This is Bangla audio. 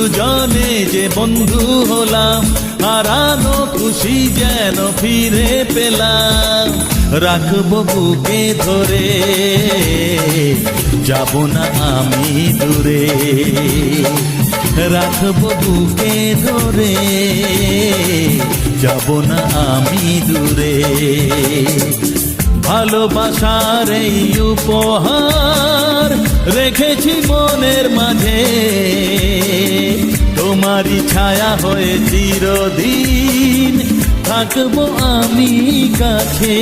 দুজনে যে বন্ধু হলাম, হারানো খুশি যেন ফিরে পেলাম। রাখবো বুকে ধরে, যাব না আমি দূরে। রাখবো বুকে ধরে, যাব না আমি দূরে। ভালোবাসার এই উপহার রেখেছি মনের মাঝে, তোমারই ছায়া হয়ে চিরদিন থাকবো আমি কাছে।